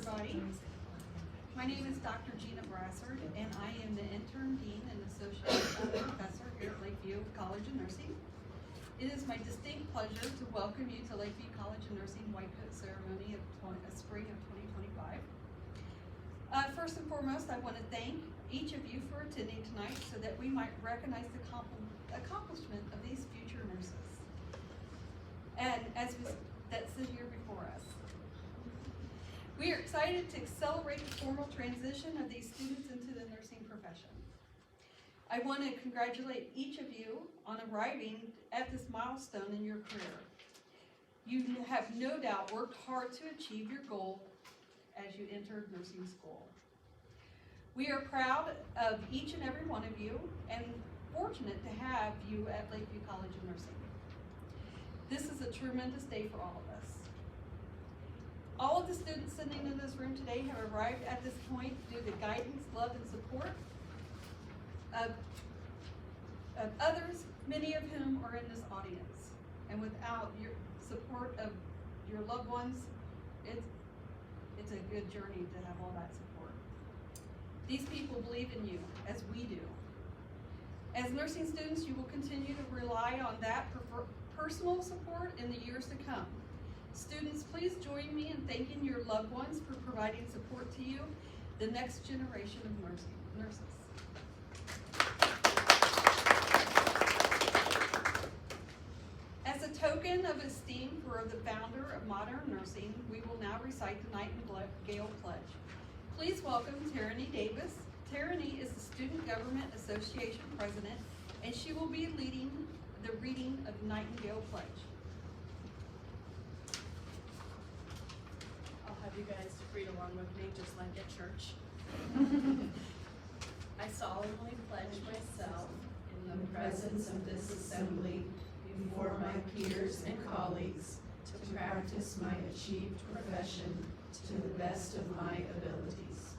everybody. My name is Dr. Gina Brassard, and I am the intern dean and associate professor here at Lakeview College of Nursing. It is my distinct pleasure to welcome you to Lakeview College of Nursing White Coat Ceremony of spring of 2025. First and foremost, I want to thank each of you for attending tonight so that we might recognize the accomplishment of these future nurses and that sit here before us. We are excited to accelerate the formal transition of these students into the nursing profession. I want to congratulate each of you on arriving at this milestone in your career. You have no doubt worked hard to achieve your goal as you entered nursing school. We are proud of each and every one of you and fortunate to have you at Lakeview College of Nursing. This is a tremendous day for all of us. All of the students sitting in this room today have arrived at this point due to guidance, love, and support of others, many of whom are in this audience. And without your support of your loved ones, it's a good journey to have all that support. These people believe in you, as we do. As nursing students, you will continue to rely on that personal support in the years to come. Students, please join me in thanking your loved ones for providing support to you, the next generation of nurses. As a token of esteem for the founder of modern nursing, we will now recite the Nightingale Pledge. Please welcome Tyranny Davis. Tyranny is the Student Government Association President, and she will be leading the reading of the Nightingale Pledge. I'll have you guys read along with me, just like at church. I solemnly pledge myself in the presence of this assembly before my peers and colleagues to practice my achieved profession to the best of my abilities.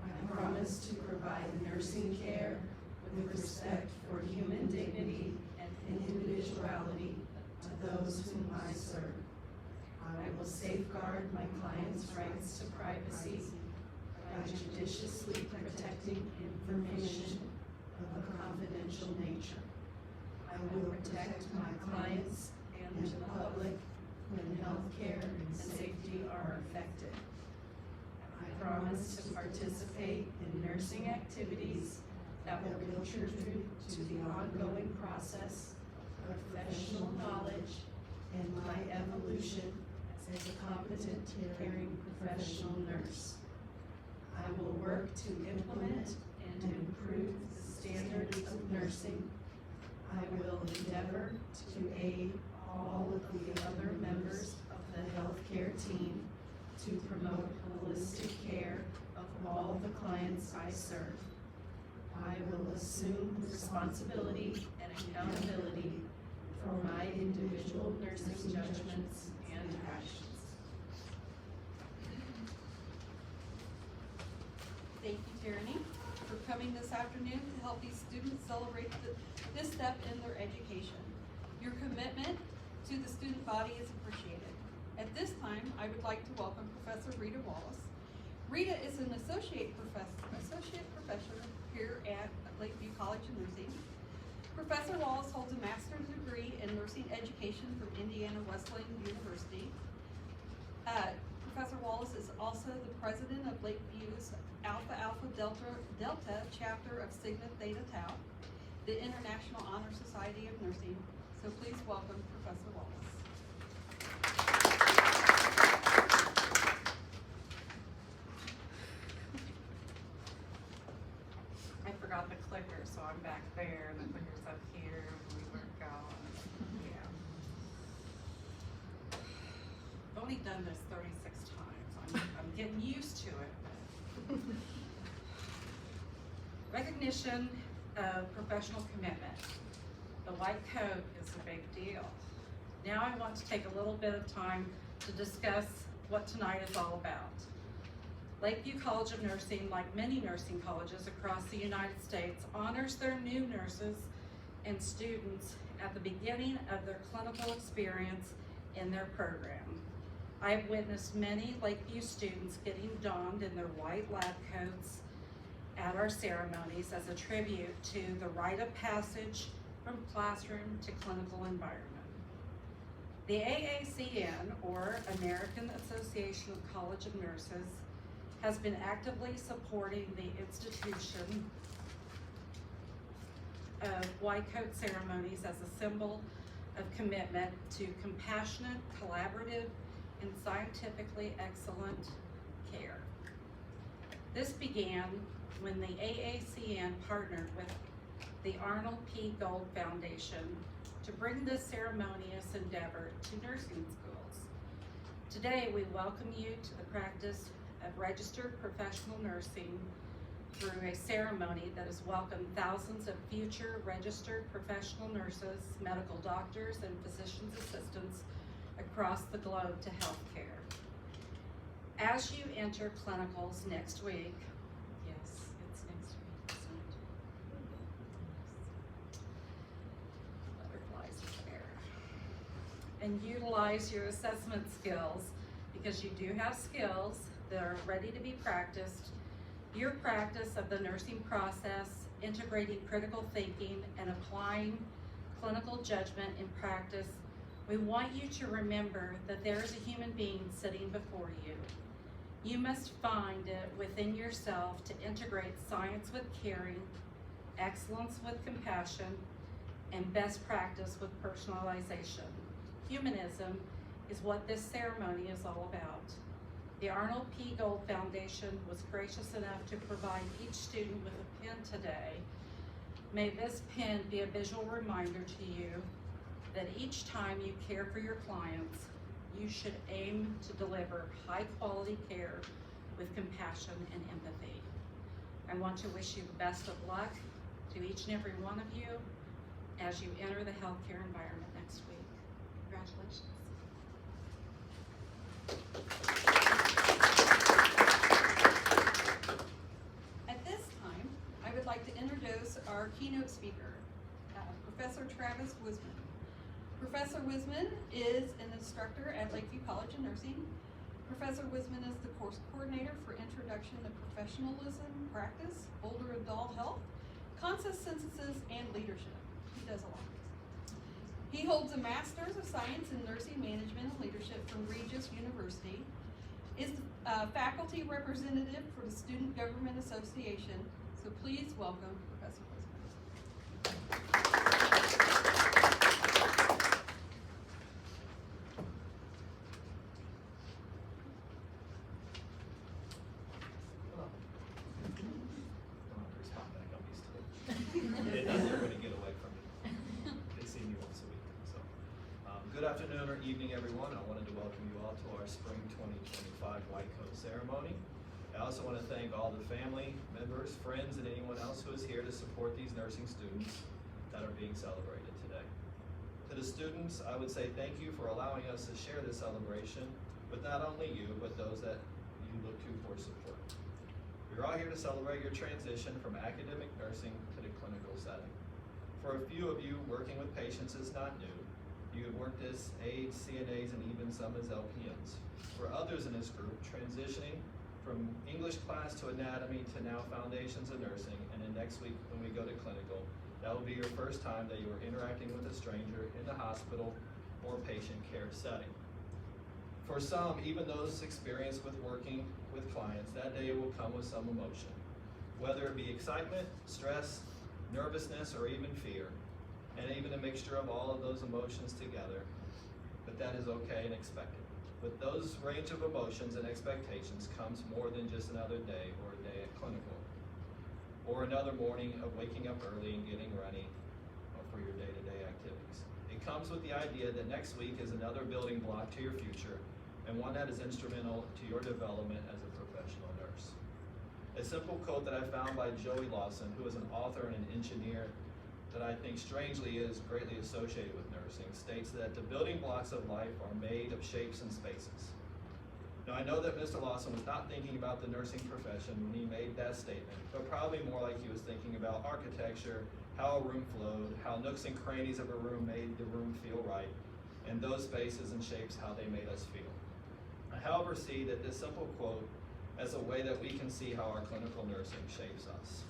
I promise to provide nursing care with respect for human dignity and individuality to those whom I serve. I will safeguard my clients' rights to privacy by judiciously protecting information of a confidential nature. I will protect my clients and the public when health care and safety are affected. I promise to participate in nursing activities that will contribute to the ongoing process of professional knowledge and my evolution as a competent caring professional nurse. I will work to implement and improve the standards of nursing. I will endeavor to aid all of the other members of the healthcare team to promote holistic care of all the clients I serve. I will assume responsibility and accountability for my individual nursing judgments and actions. Thank you, Tyranny, for coming this afternoon to help these students celebrate this step in their education. Your commitment to the student body is appreciated. At this time, I would like to welcome Professor Rita Wallace. Rita is an associate professor here at Lakeview College of Nursing. Professor Wallace holds a master's degree in nursing education from Indiana Wesleyan University. Professor Wallace is also the president of Lakeview's Alpha Alpha Delta chapter of Sigma Theta Tau, the International Honor Society of Nursing. So please welcome Professor Wallace. I forgot the clicker, so I'm back there, and the clicker's up here, we weren't going. Yeah. I've only done this 36 times. I'm getting used to it. Recognition of professional commitment. The white coat is a big deal. Now I want to take a little bit of time to discuss what tonight is all about. Lakeview College of Nursing, like many nursing colleges across the United States, honors their new nurses and students at the beginning of their clinical experience in their program. I've witnessed many Lakeview students getting donned in their white lab coats at our ceremonies as a tribute to the rite of passage from classroom to clinical environment. The AACN, or American Association of College of Nurses, has been actively supporting the institution of white coat ceremonies as a symbol of commitment to compassionate, collaborative, and scientifically excellent care. This began when the AACN partnered with the Arnold P. Gold Foundation to bring this ceremonious endeavor to nursing schools. Today, we welcome you to the practice of registered professional nursing through a ceremony that has welcomed thousands of future registered professional nurses, medical doctors, and physician's assistants across the globe to healthcare. As you enter clinicals next week, yes, it's next week, isn't it? Butterflies there. And utilize your assessment skills, because you do have skills that are ready to be practiced. Your practice of the nursing process, integrating critical thinking and applying clinical judgment in practice, we want you to remember that there is a human being sitting before you. You must find it within yourself to integrate science with caring, excellence with compassion, and best practice with personalization. Humanism is what this ceremony is all about. The Arnold P. Gold Foundation was gracious enough to provide each student with a pen today. May this pen be a visual reminder to you that each time you care for your clients, you should aim to deliver high quality care with compassion and empathy. I want to wish you the best of luck to each and every one of you as you enter the healthcare environment next week. Congratulations. At this time, I would like to introduce our keynote speaker, Professor Travis Wisman. Professor Wisman is an instructor at Lakeview College of Nursing. Professor Wisman is the course coordinator for Introduction to Professionalism Practice, Older Adult Health, Consensus Synthesis, and Leadership. He does a lot. He holds a Master's of Science in Nursing Management and Leadership from Regis University, is faculty representative for the Student Government Association. So please welcome Professor Wisman. It doesn't really get away from me. They see me once a week. So, good afternoon or evening, everyone. I wanted to welcome you all to our Spring 2025 White Coat Ceremony. I also want to thank all the family, members, friends, and anyone else who is here to support these nursing students that are being celebrated today. To the students, I would say thank you for allowing us to share this celebration with not only you, but those that you look to for support. We're all here to celebrate your transition from academic nursing to the clinical setting. For a few of you, working with patients is not new. You have worked as aides, CNAs, and even some as LPNs. For others in this group, transitioning from English class to anatomy to now foundations of nursing, and then next week when we go to clinical, that will be your first time that you are interacting with a stranger in the hospital or patient care setting. For some, even those experienced with working with clients, that day will come with some emotion, whether it be excitement, stress, nervousness, or even fear, and even a mixture of all of those emotions together, but that is okay and expected. With those range of emotions and expectations comes more than just another day or a day at clinical, or another morning of waking up early and getting ready for your day-to-day activities. It comes with the idea that next week is another building block to your future, and one that is instrumental to your development as a professional nurse. A simple quote that I found by Joey Lawson, who is an author and an engineer that I think strangely is greatly associated with nursing, states that the building blocks of life are made of shapes and spaces. Now I know that Mr. Lawson was not thinking about the nursing profession when he made that statement, but probably more like he was thinking about architecture, how a room flowed, how nooks and crannies of a room made the room feel right, and those spaces and shapes how they made us feel. I however see that this simple quote as a way that we can see how our clinical nursing shapes us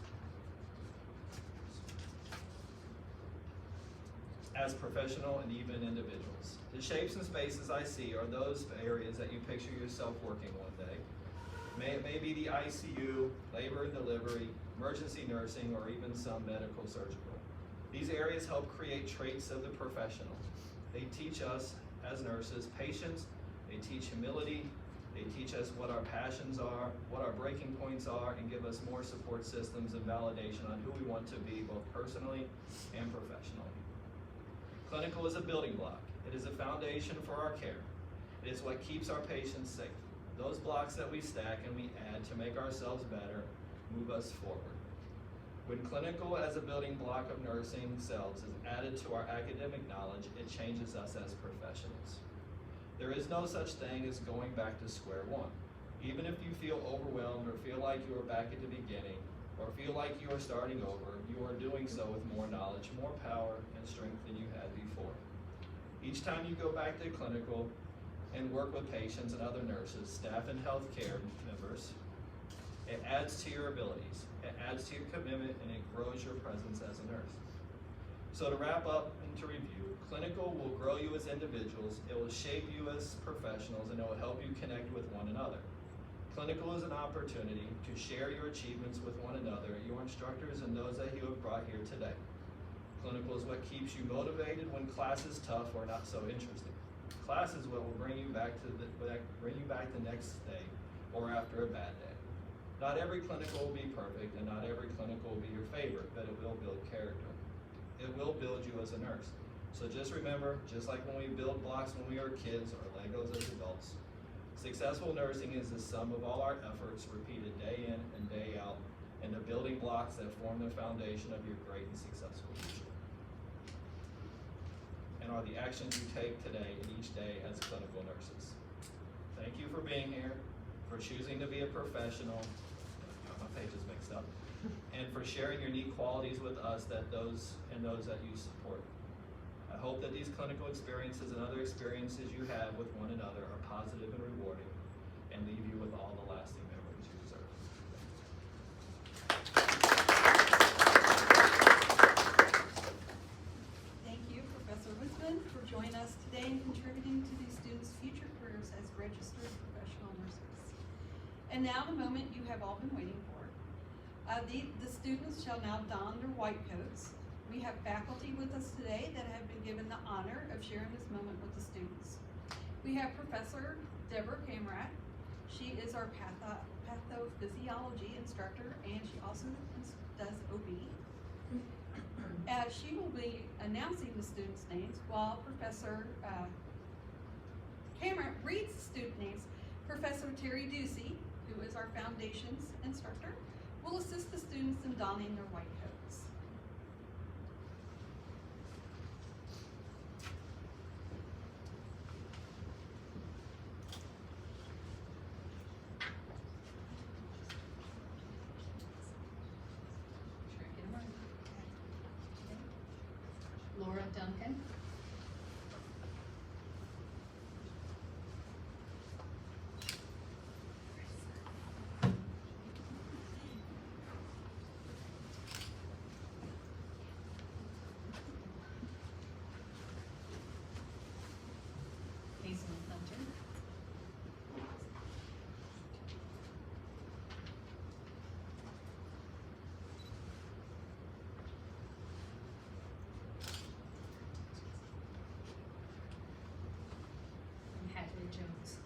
as professional and even individuals. The shapes and spaces I see are those areas that you picture yourself working one day. It may be the ICU, labor and delivery, emergency nursing, or even some medical surgical. These areas help create traits of the professional. They teach us as nurses patience, they teach humility, they teach us what our passions are, what our breaking points are, and give us more support systems and validation on who we want to be both personally and professionally. Clinical is a building block. It is a foundation for our care. It is what keeps our patients safe. Those blocks that we stack and we add to make ourselves better move us forward. When clinical as a building block of nursing cells is added to our academic knowledge, it changes us as professionals. There is no such thing as going back to square one. Even if you feel overwhelmed or feel like you are back at the beginning or feel like you are starting over, you are doing so with more knowledge, more power, and strength than you had before. Each time you go back to clinical and work with patients and other nurses, staff, and healthcare members, it adds to your abilities, it adds to your commitment, and it grows your presence as a nurse. So to wrap up and to review, clinical will grow you as individuals, it will shape you as professionals, and it will help you connect with one another. Clinical is an opportunity to share your achievements with one another, your instructors, and those that you have brought here today. Clinical is what keeps you motivated when class is tough or not so interesting. Class is what will bring you back the next day or after a bad day. Not every clinical will be perfect, and not every clinical will be your favorite, but it will build character. It will build you as a nurse. So just remember, just like when we build blocks when we are kids or Legos as adults, successful nursing is the sum of all our efforts repeated day in and day out, and the building blocks that form the foundation of your great and successful future. And are the actions you take today and each day as clinical nurses. Thank you for being here, for choosing to be a professional, my page is mixed up, and for sharing your unique qualities with us that those that you support. I hope that these clinical experiences and other experiences you have with one another are positive and rewarding and leave you with all the lasting memories you deserve. Thank you, Professor Witzman, for joining us today and contributing to these students' future careers as registered professional nurses. And now the moment you have all been waiting for. The students shall now don their white coats. We have faculty with us today that have been given the honor of sharing this moment with the students. We have Professor Deborah Kamrat. She is our pathophysiology instructor, and she also does OB. She will be announcing the students' names while Professor Kamrat reads the student names. Professor Terry Ducey, who is our foundations instructor, will assist the students in donning their white coats. Laura Duncan. Hazel Hunter. And Hadley Jones.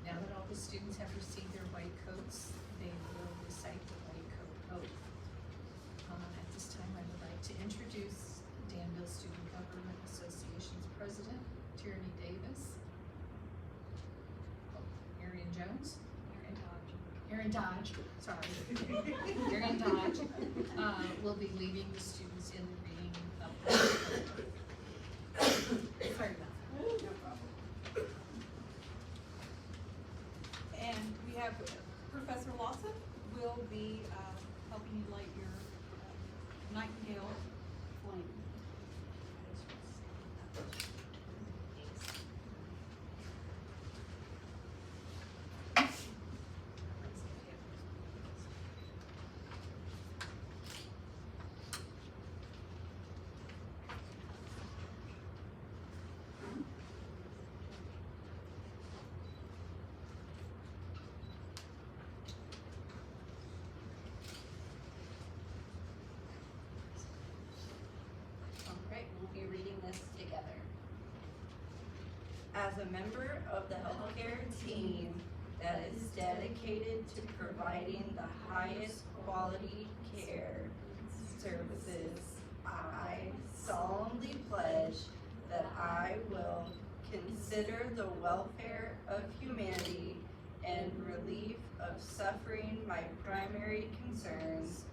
Now that all the students have received their white coats, they will recite the white coat oath. At this time, I would like to introduce Danville Student Government Association's President, Tierney Davis. Arian Jones? Erin Dodge, sorry. Erin Dodge will be leading the students in the reading of the as a member of the healthcare team that is dedicated to providing the highest quality care services, I solemnly pledge that I will consider the welfare of humanity and relief of suffering my primary concerns,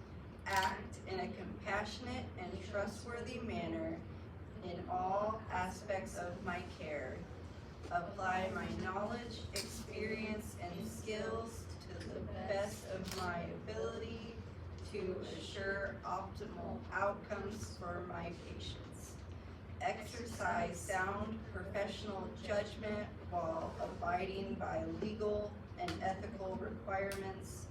act in a compassionate and trustworthy manner in all aspects of my care, apply my knowledge, experience, and skills to the best of my ability to assure optimal outcomes for my patients, exercise sound professional judgment while abiding by legal and ethical requirements,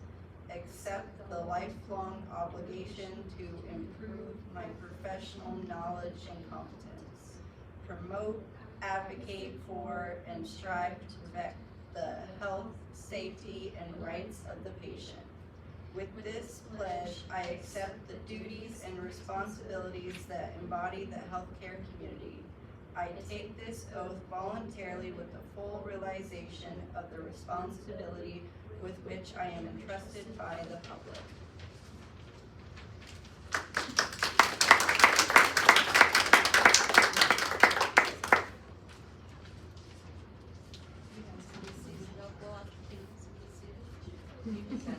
accept the lifelong obligation to improve my professional knowledge and competence, promote, advocate for, and strive to protect the health, safety, and rights of the patient. With this pledge, I accept the duties and responsibilities that embody the healthcare community. I take this oath voluntarily with the full realization of the responsibility with which I am entrusted by the public. You guys can be seated. Don't go out your feet. Be seated.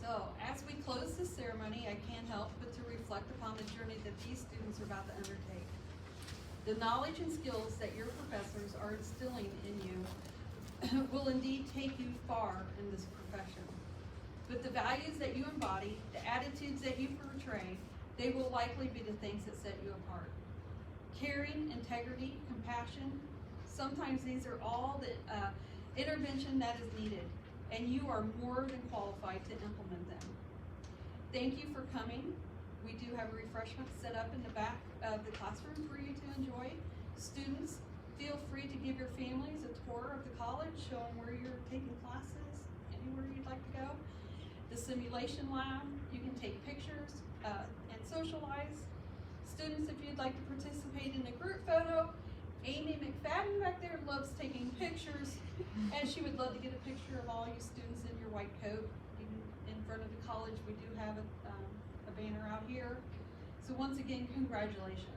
So, as we close this ceremony, I can't help but to reflect upon the journey that these students are about to undertake. The knowledge and skills that your professors are instilling in you will indeed take you far in this profession. But the values that you embody, the attitudes that you portray, they will likely be the things that set you apart. Caring, integrity, compassion, sometimes these are all the intervention that is needed, and you are more than qualified to implement them. Thank you for coming. We do have refreshments set up in the back of the classroom for you to enjoy. Students, feel free to give your families a tour of the college, show them where you're taking classes, anywhere you'd like to go. The simulation lab, you can take pictures and socialize. Students, if you'd like to participate in a group photo, Amy McFadden back there loves taking pictures, and she would love to get a picture of all you students in your white coat. In front of the college, we do have a banner out here. So once again, congratulations.